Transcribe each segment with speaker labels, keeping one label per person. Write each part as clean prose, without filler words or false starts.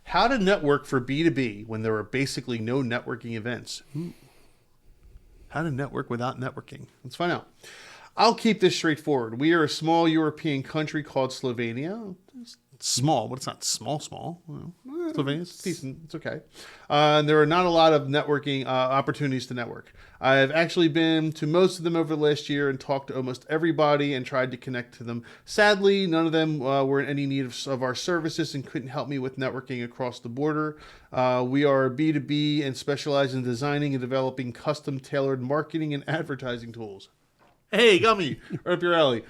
Speaker 1: How to network for B2B when there are basically no networking events. How to network without networking. Let's find out. I'll keep this straightforward. We are a small European country called Slovenia. It's small, but it's not small. Well, Slovenia's decent. It's okay. And there are not a lot of networking opportunities to network. I've actually been to most of them over the last year and talked to almost everybody and tried to connect to them. Sadly, none of them were in any need of our services and couldn't help me with networking across the border. We are B2B and specialize in designing and developing custom-tailored marketing and advertising tools. Hey, Gummy, right up your alley.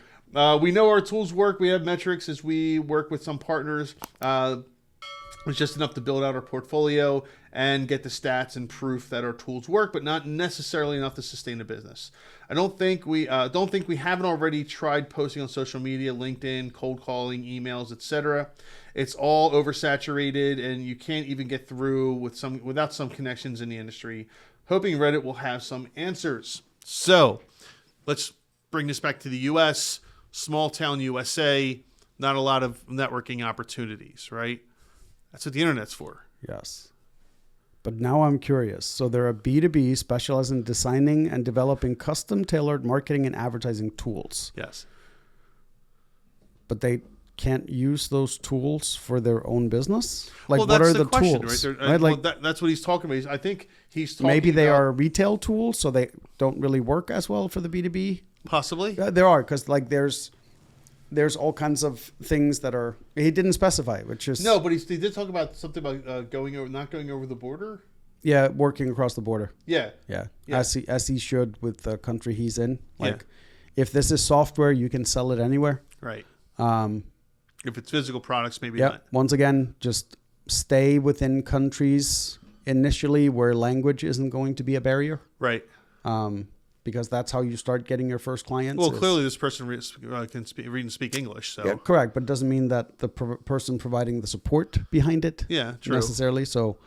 Speaker 1: We know our tools work. We have metrics as we work with some partners. It's just enough to build out our portfolio and get the stats and proof that our tools work, but not necessarily enough to sustain a business. I don't think we haven't already tried posting on social media, LinkedIn, cold calling, emails, etc. It's all oversaturated, and you can't even get through without some connections in the industry. Hoping Reddit will have some answers. So let's bring this back to the U.S. Small town USA, not a lot of networking opportunities, right? That's what the internet's for.
Speaker 2: Yes. But now I'm curious. So they're a B2B specializing in designing and developing custom-tailored marketing and advertising tools.
Speaker 1: Yes.
Speaker 2: But they can't use those tools for their own business? Like,
Speaker 1: well,
Speaker 2: what are
Speaker 1: the question,
Speaker 2: tools?
Speaker 1: Right? Like, that's what he's talking about. I think he's talking
Speaker 2: maybe they are retail tools, so they don't really work as well for the B2B?
Speaker 1: Possibly.
Speaker 2: There are, because like there's all kinds of things that are, he didn't specify, which is...
Speaker 1: No, but he did talk about something about not going over the border.
Speaker 2: Yeah, working across the border.
Speaker 1: Yeah.
Speaker 2: As he should with the country he's in. Like, if this is software, you can sell it anywhere.
Speaker 1: Right. If it's physical products, maybe
Speaker 2: yeah.
Speaker 1: not.
Speaker 2: Once again, just stay within countries initially where language isn't going to be a barrier.
Speaker 1: Right.
Speaker 2: Because that's how you start getting your first clients.
Speaker 1: Well, clearly this person can read and speak English. So.
Speaker 2: Yeah, correct. But it doesn't mean that the person providing the support behind it necessarily. So,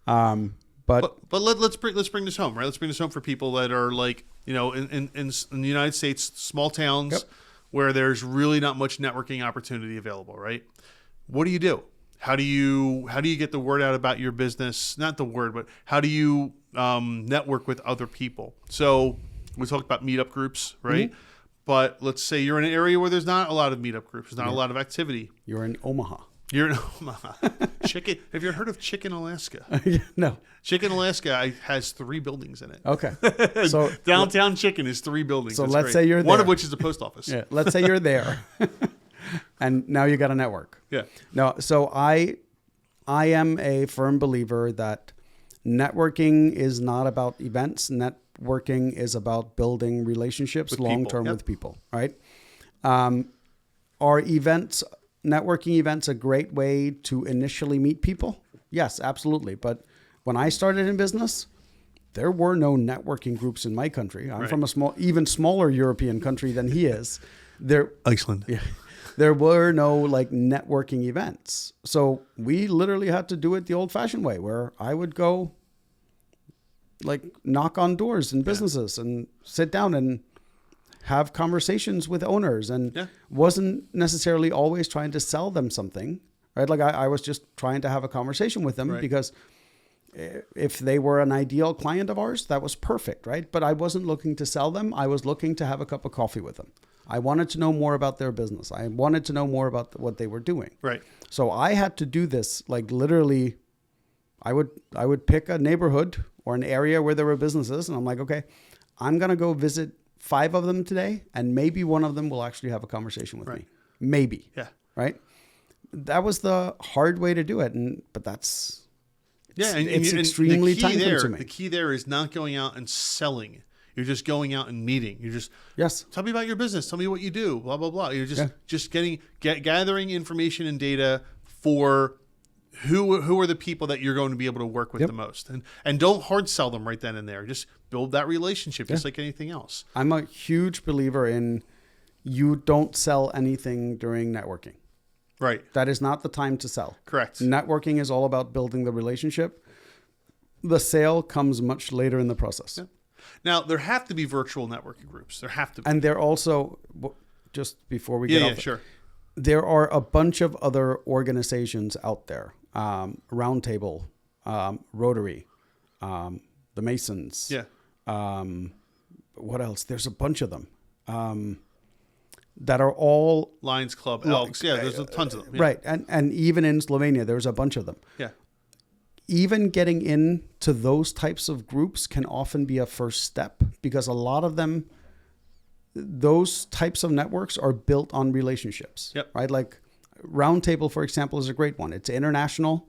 Speaker 2: but
Speaker 1: let's bring this home, right? Let's bring this home for people that are like, in the United States, small towns where there's really not much networking opportunity available, right? What do you do? How do you get the word out about your business? Not the word, but how do you network with other people? So we talked about meetup groups, right? Mm-hmm. But let's say you're in an area where there's not a lot of meetup groups, there's not a lot of activity.
Speaker 2: You're in Omaha.
Speaker 1: Chicken. Have you heard of Chicken, Alaska?
Speaker 2: No.
Speaker 1: Chicken, Alaska has 3 buildings in it.
Speaker 2: Okay. So
Speaker 1: downtown Chicken is 3 buildings.
Speaker 2: So
Speaker 1: That's
Speaker 2: let's
Speaker 1: great.
Speaker 2: say you're there.
Speaker 1: One of which is a post office.
Speaker 2: Yeah. Let's say you're there. And now you got a network.
Speaker 1: Yeah.
Speaker 2: No. So I am a firm believer that networking is not about events. Networking is about building relationships long-term with people, right? Are networking events a great way to initially meet people? Yes, absolutely. But when I started in business, there were no networking groups in my country. I'm from a even smaller European country than he is.
Speaker 1: Iceland.
Speaker 2: Yeah. There were no like networking events. So we literally had to do it the old fashioned way, where I would go like knock on doors in businesses and sit down and have conversations with owners, and wasn't necessarily always trying to sell them something, right? Like I was just trying to have a conversation with them because if they were an ideal client of ours, that was perfect, right? But I wasn't looking to sell them. I was looking to have a cup of coffee with them. I wanted to know more about their business. I wanted to know more about what they were doing.
Speaker 1: Right.
Speaker 2: So I had to do this, like literally, I would pick a neighborhood or an area where there were businesses, and I'm like, okay, I'm going to go visit 5 of them today, and maybe one of them will actually have a conversation with me. Maybe.
Speaker 1: Yeah.
Speaker 2: Right? That was the hard way to do it, but that's... it's extremely time consuming.
Speaker 1: The key there is not going out and selling. You're just going out and meeting. You're just tell me about your business. Tell me what you do. Blah blah blah. You're just gathering information and data for who are the people that you're going to be able to work with the most, and don't hard sell them right then and there. Just build that relationship, just like anything else.
Speaker 2: I'm a huge believer in you don't sell anything during networking.
Speaker 1: Right.
Speaker 2: That is not the time to sell.
Speaker 1: Correct.
Speaker 2: Networking is all about building the relationship. The sale comes much later in the process.
Speaker 1: Yeah. Now, there have to be virtual networking groups. There have to be.
Speaker 2: And they're also, just before we get off,
Speaker 1: sure.
Speaker 2: There are a bunch of other organizations out there. Roundtable, Rotary, the Masons.
Speaker 1: Yeah.
Speaker 2: What else? There's a bunch of them that are all
Speaker 1: Lions Club, Elks. Yeah, there's tons of them. Yeah.
Speaker 2: right. And even in Slovenia, there's a bunch of them.
Speaker 1: Yeah.
Speaker 2: Even getting into those types of groups can often be a first step, because a lot of them, those types of networks are built on relationships.
Speaker 1: Yep.
Speaker 2: Right? Like Roundtable, for example, is a great one. It's international.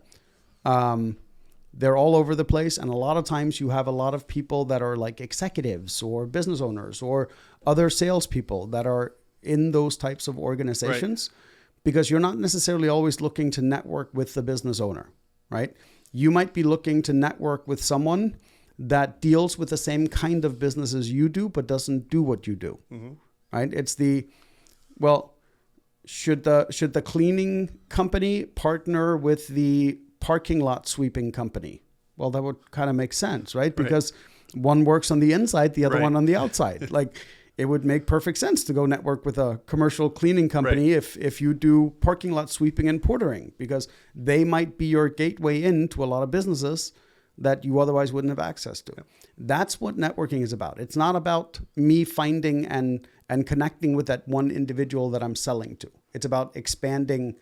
Speaker 2: They're all over the place. And a lot of times you have a lot of people that are like executives or business owners or other salespeople that are in those types of organizations, because you're not necessarily always looking to network with the business owner, right? You might be looking to network with someone that deals with the same kind of business as you do, but doesn't do what you do, right? It's should the cleaning company partner with the parking lot sweeping company? Well, that would kind of make sense, right? Because one works on the inside, the other one on the outside. Like, it would make perfect sense to go network with a commercial cleaning company if you do parking lot sweeping and portering, because they might be your gateway into a lot of businesses that you otherwise wouldn't have access to. That's what networking is about. It's not about me finding and connecting with that one individual that I'm selling to. It's about expanding.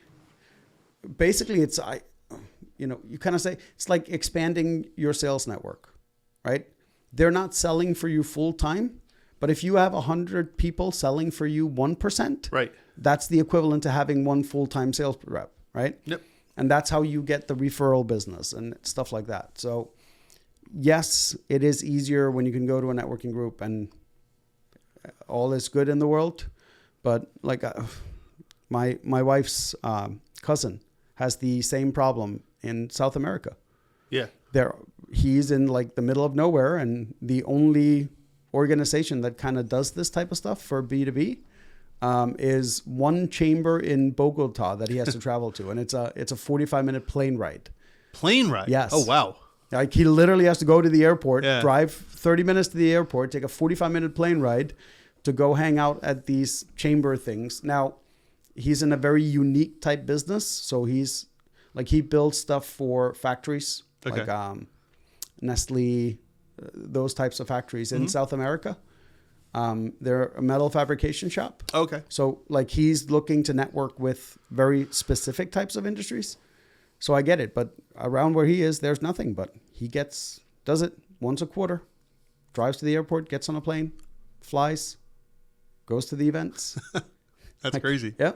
Speaker 2: Basically, you kind of say it's like expanding your sales network, right? They're not selling for you full time. But if you have 100 people selling for you 1%,
Speaker 1: right,
Speaker 2: that's the equivalent to having one full-time sales rep, right?
Speaker 1: Yep.
Speaker 2: And that's how you get the referral business and stuff like that. So yes, it is easier when you can go to a networking group and all is good in the world. But like my wife's cousin has the same problem in South America.
Speaker 1: Yeah.
Speaker 2: He's in like the middle of nowhere, and the only organization that kind of does this type of stuff for B2B is one chamber in Bogota that he has to travel to, and it's a 45-minute plane ride.
Speaker 1: Plane ride?
Speaker 2: Yes.
Speaker 1: Oh, wow.
Speaker 2: Like, he literally has to go to the airport, drive 30 minutes to the airport, take a 45-minute plane ride to go hang out at these chamber things. Now, he's in a very unique type business, so he's like, he builds stuff for factories, like Nestle, those types of factories in South America. They're a metal fabrication shop.
Speaker 1: Okay.
Speaker 2: So like, he's looking to network with very specific types of industries. So I get it, but around where he is, there's nothing. But he does it once a quarter, drives to the airport, gets on a plane, flies, goes to the events.
Speaker 1: That's crazy.
Speaker 2: Yeah.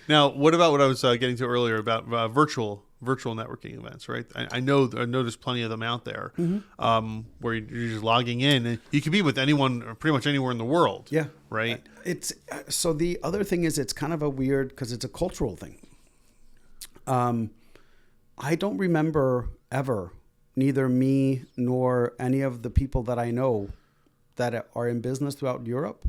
Speaker 1: Now, what about what I was getting to earlier about virtual networking events, right? I know there's plenty of them out there, where you're just logging in, and you can be with anyone or pretty much anywhere in the world.
Speaker 2: Yeah.
Speaker 1: Right.
Speaker 2: It's so the other thing is, it's kind of a weird, because it's a cultural thing. I don't remember ever, neither me nor any of the people that I know that are in business throughout Europe,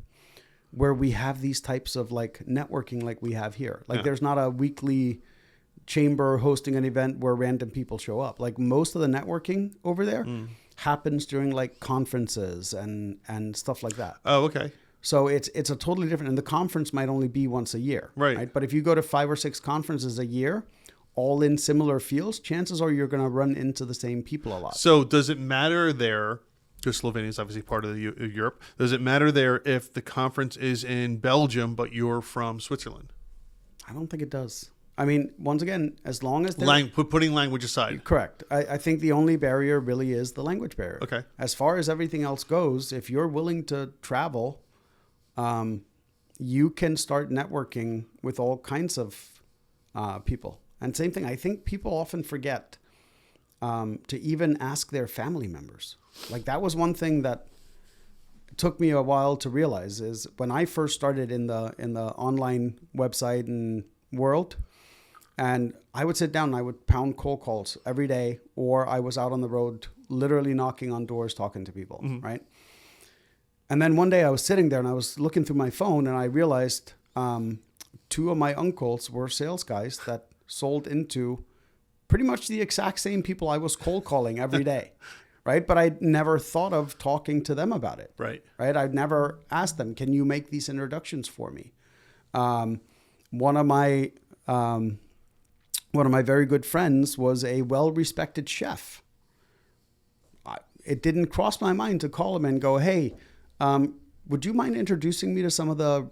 Speaker 2: where we have these types of like networking like we have here. Like, there's not a weekly chamber hosting an event where random people show up. Like, most of the networking over there happens during like conferences and stuff like that.
Speaker 1: Oh, okay.
Speaker 2: So it's a totally different, and the conference might only be once a year. Right? But if you go to 5 or 6 conferences a year, all in similar fields, chances are you're going to run into the same people a lot.
Speaker 1: So does it matter there? Because Slovenia is obviously part of Europe. Does it matter there if the conference is in Belgium, but you're from Switzerland?
Speaker 2: I don't think it does. I mean, once again, as long as
Speaker 1: putting language aside.
Speaker 2: Correct. I think the only barrier really is the language barrier.
Speaker 1: Okay.
Speaker 2: As far as everything else goes, if you're willing to travel, you can start networking with all kinds of people. And same thing, I think people often forget to even ask their family members. Like, that was one thing that took me a while to realize, is when I first started in the online website and world, and I would sit down and I would pound cold calls every day, or I was out on the road literally knocking on doors, talking to people, right? And then one day I was sitting there and I was looking through my phone, and I realized 2 of my uncles were sales guys that sold into pretty much the exact same people I was cold calling every day. Right. But I'd never thought of talking to them about it. Right. I'd never asked them, can you make these introductions for me? One of my one of my very good friends was a well-respected chef. It didn't cross my mind to call him and go, hey, would you mind introducing me to some of the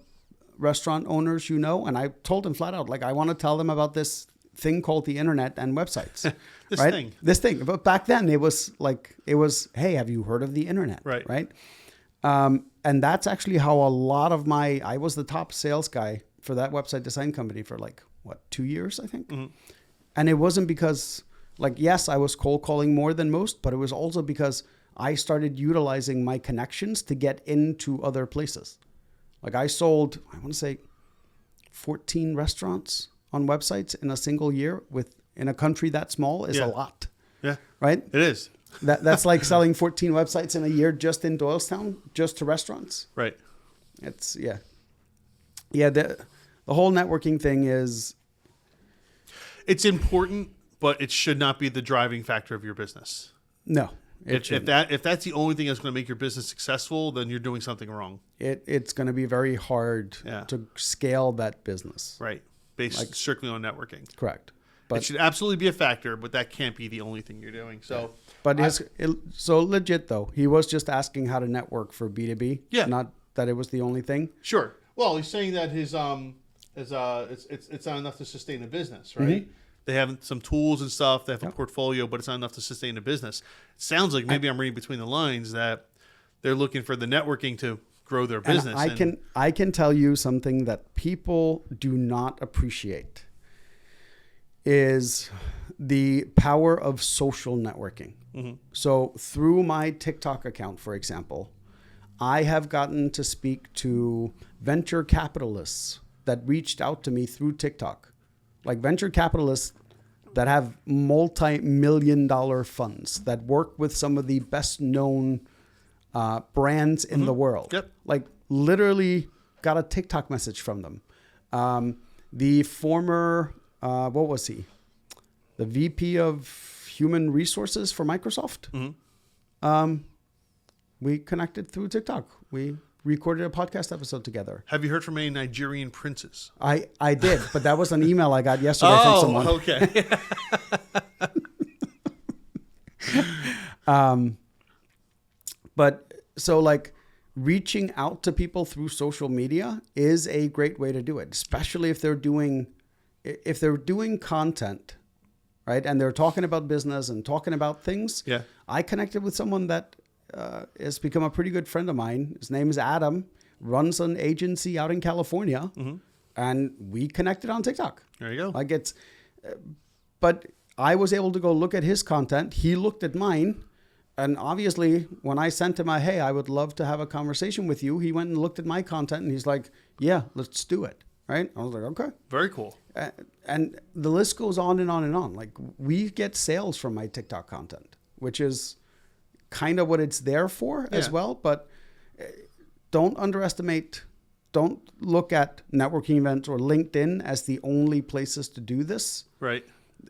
Speaker 2: restaurant owners you know? And I told him flat out, like, I want to tell them about this thing called the internet and websites. This thing. But back then it was, hey, have you heard of the internet? Right. And that's actually how a lot of I was the top sales guy for that website design company for 2 years, I think. Mm-hmm. And it wasn't because, yes, I was cold calling more than most, but it was also because I started utilizing my connections to get into other places. I sold, I want to say 14 restaurants on websites in a single year in a country that small is a lot.
Speaker 1: Yeah.
Speaker 2: Right?
Speaker 1: It is.
Speaker 2: That's like selling 14 websites in a year just in Doylestown, just to restaurants.
Speaker 1: Right.
Speaker 2: It's, Yeah, the whole networking thing is...
Speaker 1: It's important, but it should not be the driving factor of your business.
Speaker 2: No.
Speaker 1: If that's the only thing that's going to make your business successful, then you're doing something wrong.
Speaker 2: It's going to be very hard to scale that business.
Speaker 1: Right. Based strictly on networking.
Speaker 2: Correct.
Speaker 1: But it should absolutely be a factor, but that can't be the only thing you're doing. So,
Speaker 2: so legit though, he was just asking how to network for B2B.
Speaker 1: Yeah.
Speaker 2: Not that it was the only thing.
Speaker 1: Sure. Well, he's saying that his it's not enough to sustain a business, right? Mm-hmm. They have some tools and stuff. They have a portfolio, but it's not enough to sustain a business. It sounds like maybe I'm reading between the lines that they're looking for the networking to grow their business.
Speaker 2: And I can tell you something that people do not appreciate is the power of social networking. Mm-hmm. So through my TikTok account, for example, I have gotten to speak to venture capitalists that reached out to me through TikTok. Venture capitalists that have multi-million-dollar funds that work with some of the best-known brands in the world.
Speaker 1: Yep.
Speaker 2: Literally got a TikTok message from them. The former, what was he? The VP of Human Resources for Microsoft. Mm-hmm. We connected through TikTok. We recorded a podcast episode together.
Speaker 1: Have you heard from any Nigerian princes?
Speaker 2: I did, but that was an email I got yesterday from someone.
Speaker 1: Okay.
Speaker 2: But so reaching out to people through social media is a great way to do it, especially if they're doing content, right? And they're talking about business and talking about things.
Speaker 1: Yeah.
Speaker 2: I connected with someone that has become a pretty good friend of mine. His name is Adam, runs an agency out in California, and we connected on TikTok.
Speaker 1: There you go.
Speaker 2: But I was able to go look at his content. He looked at mine, and obviously when I sent him hey, I would love to have a conversation with you, he went and looked at my content and he's like, yeah, let's do it. Right? I was like, okay.
Speaker 1: Very cool.
Speaker 2: And the list goes on and on and on. We get sales from my TikTok content, which is kind of what it's there for as well. But don't look at networking events or LinkedIn as the only places to do this.
Speaker 1: Right.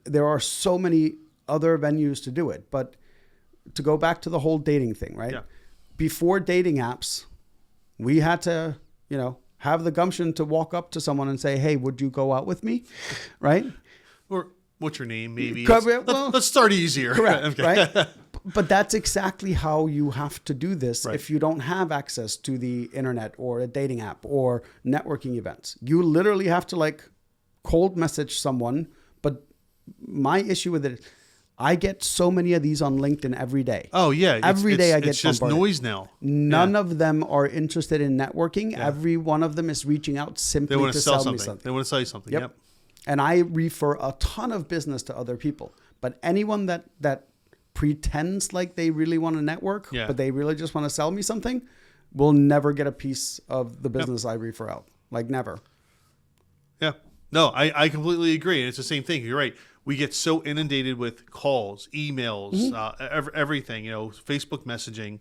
Speaker 2: There are so many other venues to do it. But to go back to the whole dating thing, right?
Speaker 1: Yeah.
Speaker 2: Before dating apps, we had to, have the gumption to walk up to someone and say, hey, would you go out with me? Right?
Speaker 1: Or what's your name? Maybe.
Speaker 2: Well,
Speaker 1: let's start easier.
Speaker 2: Correct. Right? But that's exactly how you have to do this if you don't have access to the internet or a dating app or networking events. You literally have to cold message someone. But my issue with it, I get so many of these on LinkedIn every day.
Speaker 1: Oh, yeah.
Speaker 2: Every day I get
Speaker 1: It's just
Speaker 2: bombarded.
Speaker 1: noise now.
Speaker 2: None of them are interested in networking. Yeah. Every one of them is reaching out simply to sell me something.
Speaker 1: They want to sell you something. Yep.
Speaker 2: And I refer a ton of business to other people. But anyone that pretends like they really want to network, but they really just want to sell me something, will never get a piece of the business I refer out. Never.
Speaker 1: Yeah. No, I completely agree. And it's the same thing. You're right. We get so inundated with calls, emails, everything, Facebook messaging,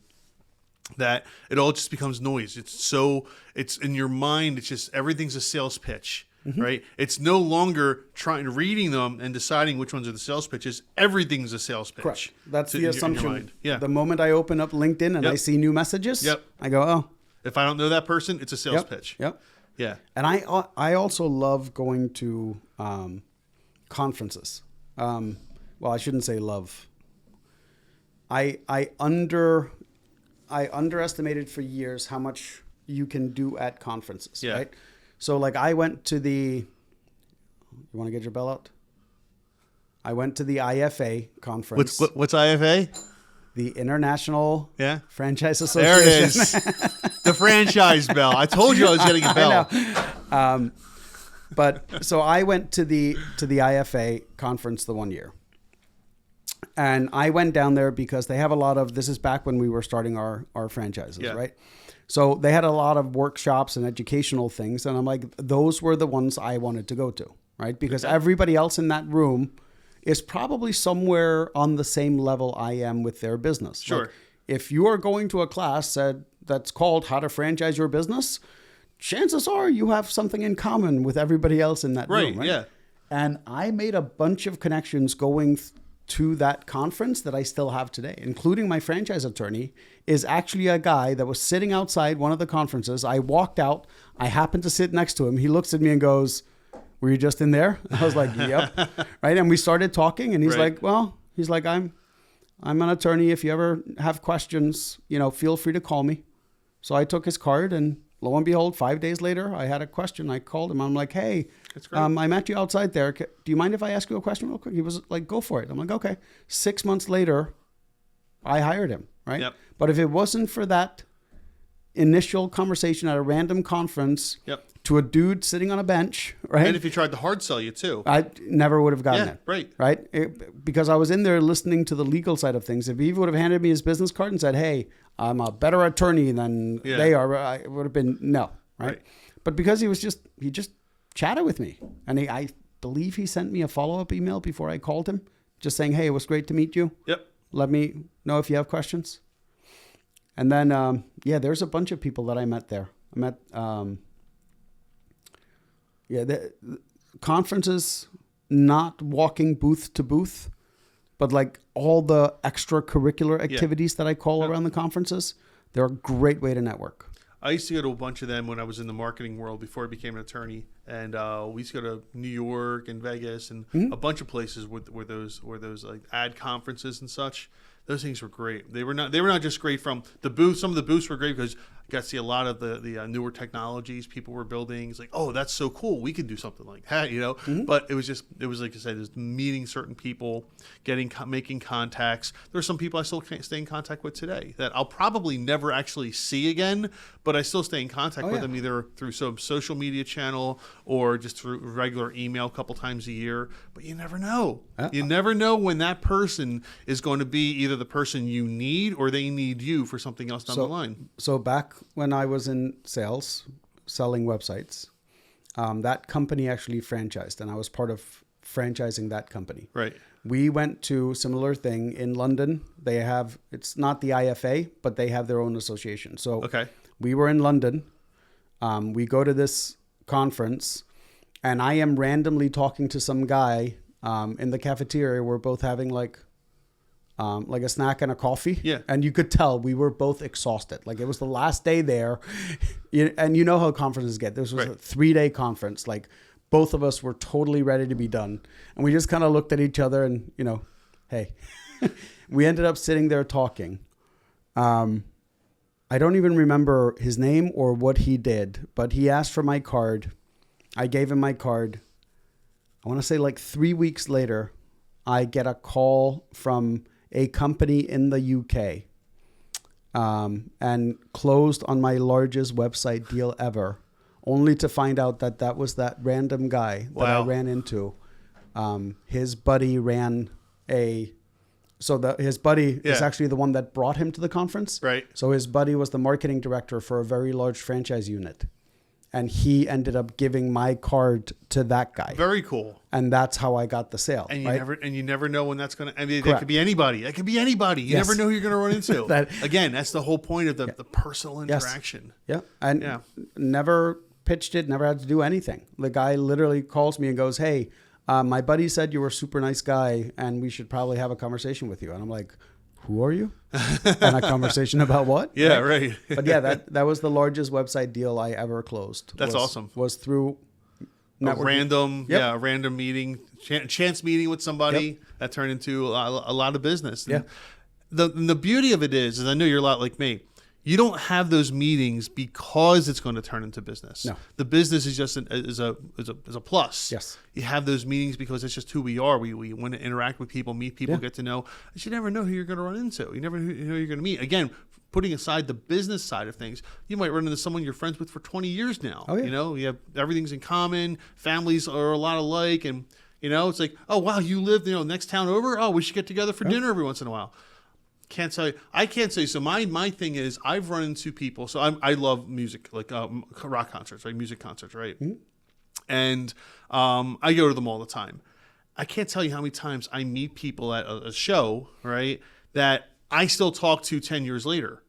Speaker 1: that it all just becomes noise. It's in your mind. It's just, everything's a sales pitch, right? It's no longer reading them and deciding which ones are the sales pitches. Everything's a sales pitch.
Speaker 2: Correct. That's the assumption.
Speaker 1: Yeah.
Speaker 2: The moment I open up LinkedIn and I see new messages, I go, oh.
Speaker 1: If I don't know that person, it's a sales pitch.
Speaker 2: Yep.
Speaker 1: Yeah.
Speaker 2: And I also love going to conferences. Well, I shouldn't say love. I underestimated for years how much you can do at conferences,
Speaker 1: Yeah.
Speaker 2: right? So like I went to you want to get your bell out? I went to the IFA conference.
Speaker 1: What's IFA?
Speaker 2: The International
Speaker 1: Yeah.
Speaker 2: Franchise
Speaker 1: There it
Speaker 2: Association.
Speaker 1: is. The franchise bell. I told you I was getting a bell.
Speaker 2: I know. But so I went to the IFA conference the one year. And I went down there because they have a lot of, this is back when we were starting our franchises,
Speaker 1: Yeah.
Speaker 2: right? So they had a lot of workshops and educational things. And I'm like, those were the ones I wanted to go to, right? Because everybody else in that room is probably somewhere on the same level I am with their business.
Speaker 1: Sure.
Speaker 2: Like, if you are going to a class that's called How to Franchise Your Business, chances are you have something in common with everybody else in that room, right?
Speaker 1: Yeah.
Speaker 2: And I made a bunch of connections going to that conference that I still have today, including my franchise attorney is actually a guy that was sitting outside one of the conferences. I walked out. I happened to sit next to him. He looks at me and goes, "Were you just in there?" I was like, "Yep." Right. And we started talking and he's
Speaker 1: Right.
Speaker 2: like, I'm an attorney. If you ever have questions, feel free to call me. So I took his card and lo and behold, 5 days later, I had a question. I called him. I'm like, "Hey,
Speaker 1: That's great.
Speaker 2: I met you outside there. Do you mind if I ask you a question real quick?" He was like, "Go for it." I'm like, "Okay." 6 months later, I hired him, right?
Speaker 1: Yep.
Speaker 2: But if it wasn't for that initial conversation at a random conference
Speaker 1: Yep.
Speaker 2: to a dude sitting on a bench, right?
Speaker 1: And if he tried to hard sell you too.
Speaker 2: I never would have gotten
Speaker 1: Yeah,
Speaker 2: it.
Speaker 1: right.
Speaker 2: Right? Because I was in there listening to the legal side of things. If he would have handed me his business card and said, "Hey, I'm a better attorney than
Speaker 1: Yeah.
Speaker 2: they are," I would have been no. Right?
Speaker 1: Right.
Speaker 2: But because he just chatted with me. And I believe he sent me a follow-up email before I called him, just saying, "Hey, it was great to meet you.
Speaker 1: Yep.
Speaker 2: Let me know if you have questions." And then, there's a bunch of people that I met there. I met, the conferences, not walking booth to booth, but like all the extracurricular activities that I call around the conferences. They're a great way to network.
Speaker 1: I used to go to a bunch of them when I was in the marketing world before I became an attorney, and we used to go to New York and Vegas and a bunch of places where those like ad conferences and such. Those things were great. They were not just great from the booth. Some of the booths were great because I got to see a lot of the newer technologies people were building. It's like, oh, that's so cool. We could do something like that, But it was like I said, just meeting certain people, making contacts. There's some people I still can't stay in contact with today that I'll probably never actually see again, but I still stay in contact with them either through some social media channel or just through regular email a couple times a year. But you never know. You never know when that person is going to be either the person you need or they need you for something else down the line.
Speaker 2: So back when I was in sales, selling websites, that company actually franchised, and I was part of franchising that company.
Speaker 1: Right.
Speaker 2: We went to a similar thing in London. It's not the IFA, but they have their own association. So we were in London. We go to this conference, and I am randomly talking to some guy in the cafeteria. We're both having like a snack and a coffee.
Speaker 1: Yeah.
Speaker 2: And you could tell we were both exhausted. Like it was the last day there. And you know how conferences get. This was a 3-day conference. Like both of us were totally ready to be done. And we just kind of looked at each other and, hey, we ended up sitting there talking. I don't even remember his name or what he did, but he asked for my card. I gave him my card. I want to say like 3 weeks later, I get a call from a company in the UK and closed on my largest website deal ever, only to find out that was that random guy that I ran into. His buddy ran his buddy is actually the one that brought him to the conference.
Speaker 1: Right.
Speaker 2: So his buddy was the marketing director for a very large franchise unit. And he ended up giving my card to that guy.
Speaker 1: Very cool.
Speaker 2: And that's how I got the sale.
Speaker 1: And you
Speaker 2: right?
Speaker 1: never know when that's going to, that could be anybody. That could be anybody. You never know who you're going to run into. Again, that's the whole point of the personal interaction.
Speaker 2: Yes. Yeah. And never pitched it, never had to do anything. The guy literally calls me and goes, "Hey, my buddy said you were a super nice guy and we should probably have a conversation with you." And I'm like, "Who are you?" And a conversation about what?
Speaker 1: Yeah, right.
Speaker 2: But that was the largest website deal I ever closed.
Speaker 1: That's awesome.
Speaker 2: Was through
Speaker 1: a random meeting chance meeting with somebody that turned into a lot of business.
Speaker 2: Yeah.
Speaker 1: And the beauty of it is I know you're a lot like me. You don't have those meetings because it's going to turn into business.
Speaker 2: No.
Speaker 1: The business is just is a plus.
Speaker 2: Yes.
Speaker 1: You have those meetings because it's just who we are. We want to interact with people, meet people,
Speaker 2: Yeah.
Speaker 1: get to know. But you never know who you're going to run into. You never know who you're going to meet. Again, putting aside the business side of things, you might run into someone you're friends with for 20 years now.
Speaker 2: Oh, yeah.
Speaker 1: You know, you have everything's in common. Families are a lot alike, and you know, it's like, oh wow, you live next town over. Oh, we should get together for dinner every once in a while. Can't tell you. I can't tell you. So my thing is, I've run into people. So I love music, like rock concerts, right? Music concerts, right? Mm-hmm. And I go to them all the time. I can't tell you how many times I meet people at a show, right, that I still talk to 10 years later,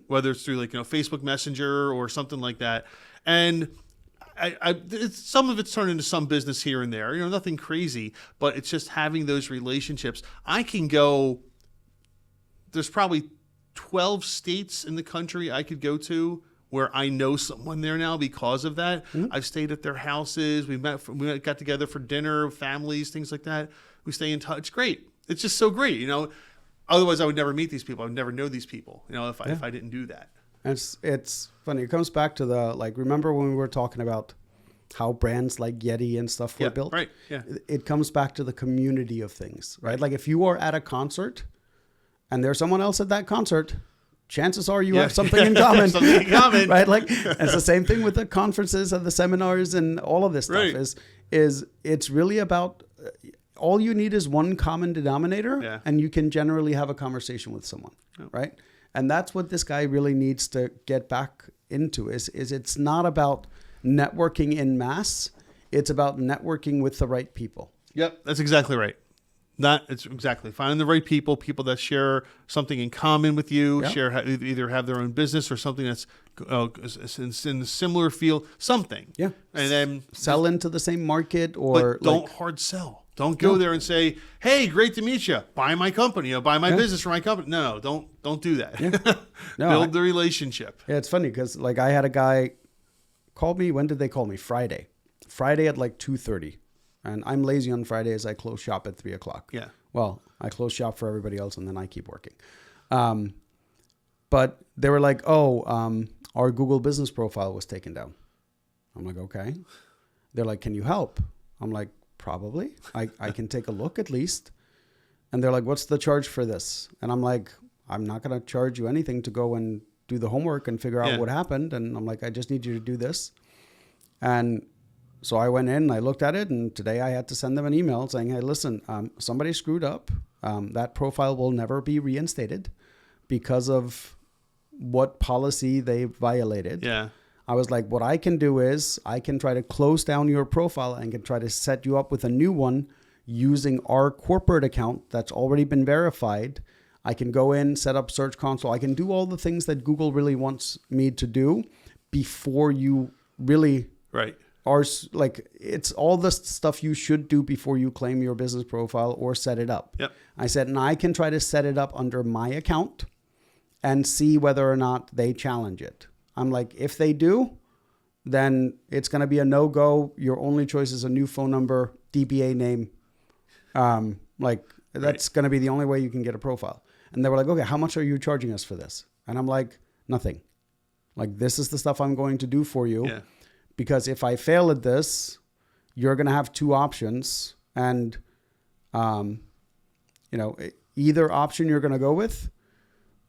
Speaker 1: whether it's through like Facebook Messenger or something like that. And some of it's turned into some business here and there. Nothing crazy, but it's just having those relationships. I can go. There's probably 12 states in the country I could go to where I know someone there now because of that. Mm-hmm. I've stayed at their houses. We got together for dinner, families, things like that. We stay in touch. It's great. It's just so great. Otherwise I would never meet these people. I would never know these people, if I didn't do that.
Speaker 2: And it's funny. It comes back to remember when we were talking about how brands like Yeti and stuff were built?
Speaker 1: Right. Yeah.
Speaker 2: It comes back to the community of things, right? Like if you are at a concert and there's someone else at that concert, chances are you have something in common.
Speaker 1: Something in common.
Speaker 2: Right? Like it's the same thing with the conferences and the seminars and all of this stuff.
Speaker 1: Right.
Speaker 2: Is it's really about all you need is one common denominator and you can generally have a conversation with someone. Right? And that's what this guy really needs to get back into is it's not about networking in mass. It's about networking with the right people.
Speaker 1: Yep. That's exactly right. It's exactly finding the right people that share something in common with you, either have their own business or something that's in a similar field, something.
Speaker 2: Yeah.
Speaker 1: And then
Speaker 2: sell into the same market or
Speaker 1: don't hard sell. Don't go there and say, "Hey, great to meet you. Buy my company. Buy my business for my company." No, don't do that. Yeah. No, build the relationship.
Speaker 2: Yeah, it's funny because I had a guy call me. When did they call me? Friday at 2:30. And I'm lazy on Fridays. I close shop at 3:00.
Speaker 1: Yeah.
Speaker 2: Well, I close shop for everybody else and then I keep working. But they were like, our Google business profile was taken down. I'm like, okay. They're like, can you help? I'm like, probably. I can take a look at least. And they're like, what's the charge for this? And I'm like, I'm not going to charge you anything to go and do the homework and figure out what happened. And I'm like, I just need you to do this. And so I went in, I looked at it, and today I had to send them an email saying, hey, listen, somebody screwed up. That profile will never be reinstated because of what policy they violated.
Speaker 1: Yeah.
Speaker 2: I was like, what I can do is I can try to close down your profile and can try to set you up with a new one using our corporate account that's already been verified. I can go in, set up Search Console. I can do all the things that Google really wants me to do before you really...
Speaker 1: Right.
Speaker 2: It's all the stuff you should do before you claim your business profile or set it up.
Speaker 1: Yep.
Speaker 2: I said, and I can try to set it up under my account and see whether or not they challenge it. I'm like, if they do, then it's going to be a no-go. Your only choice is a new phone number, DBA name. That's going to be the only way you can get a profile. And they were like, okay, how much are you charging us for this? And I'm like, nothing. Like, this is the stuff I'm going to do for you.
Speaker 1: Yeah.
Speaker 2: Because if I fail at this, you're going to have two options. And, either option you're going to go with,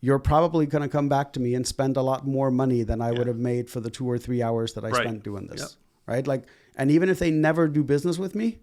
Speaker 2: you're probably going to come back to me and spend a lot more money than I would have made for the 2 or 3 hours that I spent doing this. Yep. Right? And even if they never do business with me,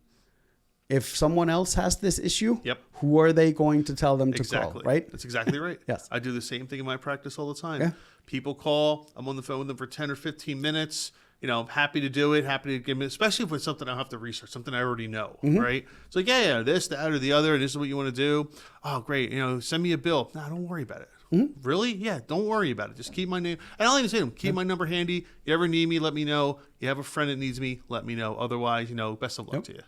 Speaker 2: if someone else has this issue, who are they going to tell them to call? Right?
Speaker 1: That's exactly right.
Speaker 2: Yes.
Speaker 1: I do the same thing in my practice all the time.
Speaker 2: Yeah.
Speaker 1: People call, I'm on the phone with them for 10 or 15 minutes. I'm happy to do it, happy to give me, especially if it's something I have to research, something I already know, right? It's like, this, that, or the other, and this is what you want to do. Oh, great. Send me a bill. No, don't worry about it. Mm-hmm. Really? Yeah, don't worry about it. Just keep my name. And I'll even say to them, keep my number handy. You ever need me, let me know. You have a friend that needs me, let me know. Otherwise, best of luck to you.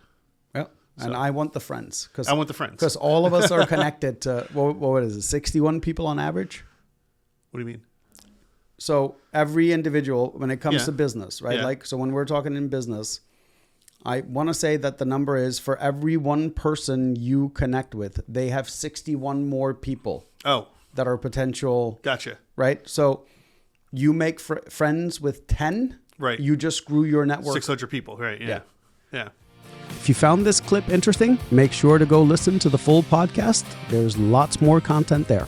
Speaker 2: Yep. And I want the friends.
Speaker 1: I want the friends.
Speaker 2: Because all of us are connected to, what is it, 61 people on average?
Speaker 1: What do you mean?
Speaker 2: So every individual, when it comes to business, right?
Speaker 1: Yeah.
Speaker 2: So when we're talking in business, I want to say that the number is for every one person you connect with, they have 61 more people that are potential.
Speaker 1: Gotcha.
Speaker 2: Right? So you make friends with 10.
Speaker 1: Right.
Speaker 2: You just grew your network.
Speaker 1: 600 people. Right. Yeah. Yeah.
Speaker 2: If you found this clip interesting, make sure to go listen to the full podcast. There's lots more content there.